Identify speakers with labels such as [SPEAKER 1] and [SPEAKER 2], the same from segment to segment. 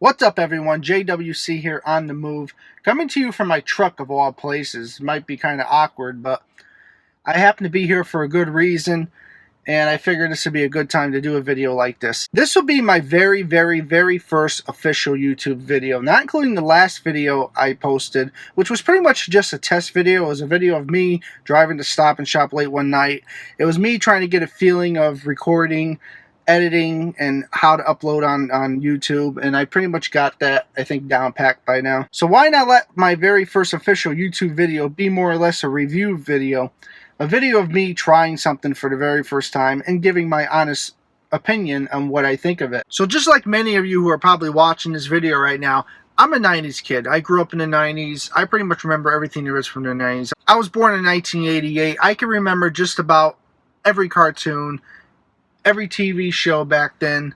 [SPEAKER 1] What's up, everyone? JWC here on the move, coming to you from my truck of all places. Might be kind of awkward, but I happen to be here for a good reason, and I figured this would be a good time to do a video like this. This will be my very first official YouTube video, not including the last video I posted, which was pretty much just a test video. It was a video of me driving to Stop and Shop late one night. It was me trying to get a feeling of recording, editing, and how to upload on YouTube, and I pretty much got that, I think, down packed by now. So why not let my very first official YouTube video be more or less a review video, a video of me trying something for the very first time and giving my honest opinion on what I think of it. So just like many of you who are probably watching this video right now, I'm a 90s kid. I grew up in the 90s. I pretty much remember everything there is from the 90s. I was born in 1988. I can remember just about every cartoon, every TV show back then.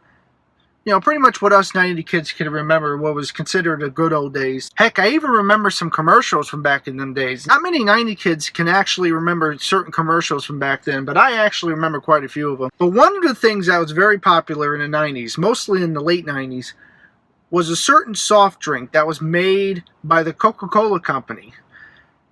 [SPEAKER 1] You know, pretty much what us 90 kids can remember, what was considered the good old days. Heck, I even remember some commercials from back in them days. Not many 90 kids can actually remember certain commercials from back then, but I actually remember quite a few of them. But one of the things that was very popular in the 90s, mostly in the late 90s, was a certain soft drink that was made by the Coca-Cola company.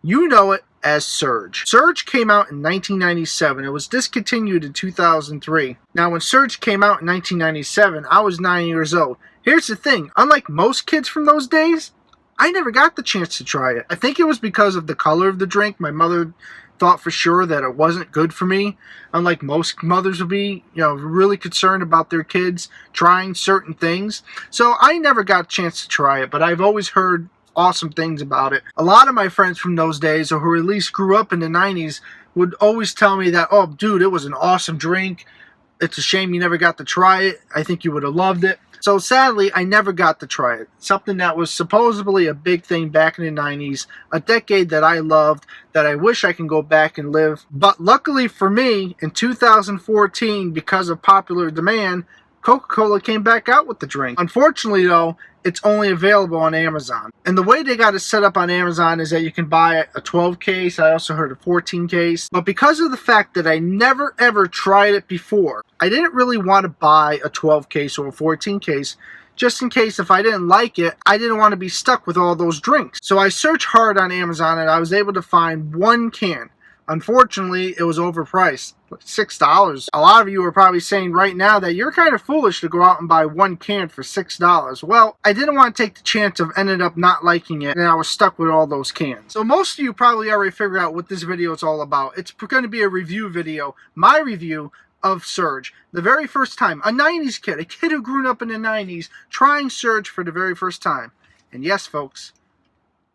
[SPEAKER 1] You know it as Surge. Surge came out in 1997. It was discontinued in 2003. Now, when Surge came out in 1997, I was 9 years old. Here's the thing. Unlike most kids from those days, I never got the chance to try it. I think it was because of the color of the drink. My mother thought for sure that it wasn't good for me. Unlike most mothers would be, really concerned about their kids trying certain things. So I never got a chance to try it, but I've always heard awesome things about it. A lot of my friends from those days, or who at least grew up in the 90s, would always tell me that, oh, dude, it was an awesome drink. It's a shame you never got to try it. I think you would have loved it. So sadly, I never got to try it. Something that was supposedly a big thing back in the 90s, a decade that I loved, that I wish I can go back and live. But luckily for me, in 2014, because of popular demand, Coca-Cola came back out with the drink. Unfortunately, though, it's only available on Amazon. And the way they got it set up on Amazon is that you can buy a 12 case. I also heard a 14 case. But because of the fact that I never ever tried it before, I didn't really want to buy a 12 case or a 14 case, just in case if I didn't like it, I didn't want to be stuck with all those drinks. So I searched hard on Amazon and I was able to find one can. Unfortunately, it was overpriced, $6. A lot of you are probably saying right now that you're kind of foolish to go out and buy one can for $6. Well, I didn't want to take the chance of ended up not liking it, and I was stuck with all those cans. So most of you probably already figured out what this video is all about. It's going to be a review video, my review of Surge. The very first time, a 90s kid, a kid who grew up in the 90s, trying Surge for the very first time. And yes, folks,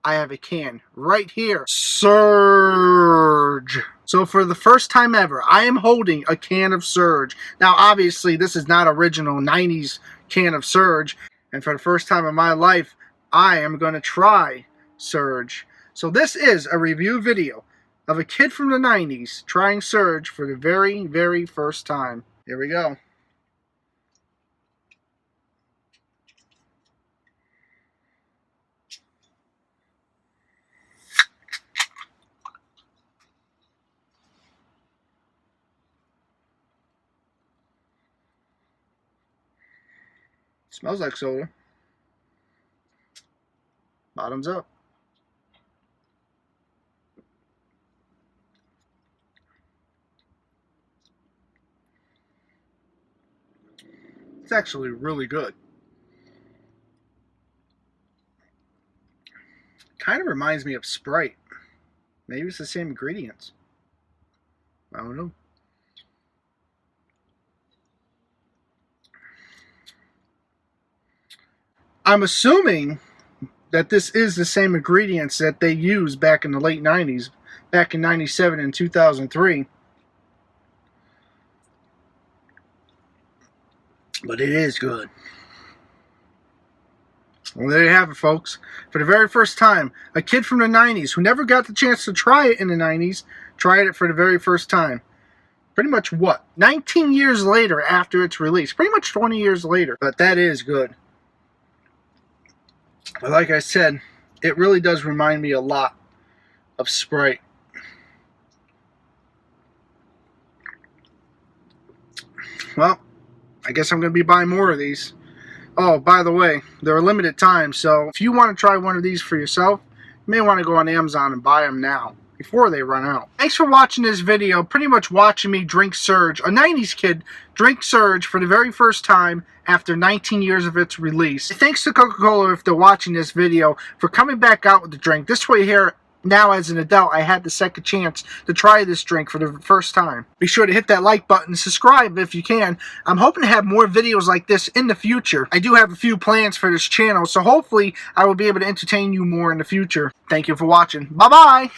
[SPEAKER 1] I have a can right here. Surge. So for the first time ever, I am holding a can of Surge. Now, obviously, this is not original 90s can of Surge. And for the first time in my life, I am going to try Surge. So this is a review video of a kid from the 90s trying Surge for the very first time. Here we go. Smells like soda. Bottoms up. It's actually really good. Kind of reminds me of Sprite. Maybe it's the same ingredients. I don't know. I'm assuming that this is the same ingredients that they used back in the late 90s, back in 97 and 2003. But it is good. Well, there you have it, folks. For the very first time, a kid from the 90s who never got the chance to try it in the 90s, tried it for the very first time. Pretty much what? 19 years later after its release. Pretty much 20 years later. But that is good. But like I said, it really does remind me a lot of Sprite. Well, I guess I'm going to be buying more of these. Oh, by the way, they're a limited time, so if you want to try one of these for yourself, you may want to go on Amazon and buy them now, before they run out. Thanks for watching this video, pretty much watching me drink Surge, a 90s kid drink Surge for the very first time after 19 years of its release. Thanks to Coca-Cola, if they're watching this video, for coming back out with the drink. This way here, now as an adult, I had the second chance to try this drink for the first time. Be sure to hit that like button, subscribe if you can. I'm hoping to have more videos like this in the future. I do have a few plans for this channel, so hopefully I will be able to entertain you more in the future. Thank you for watching. Bye-bye!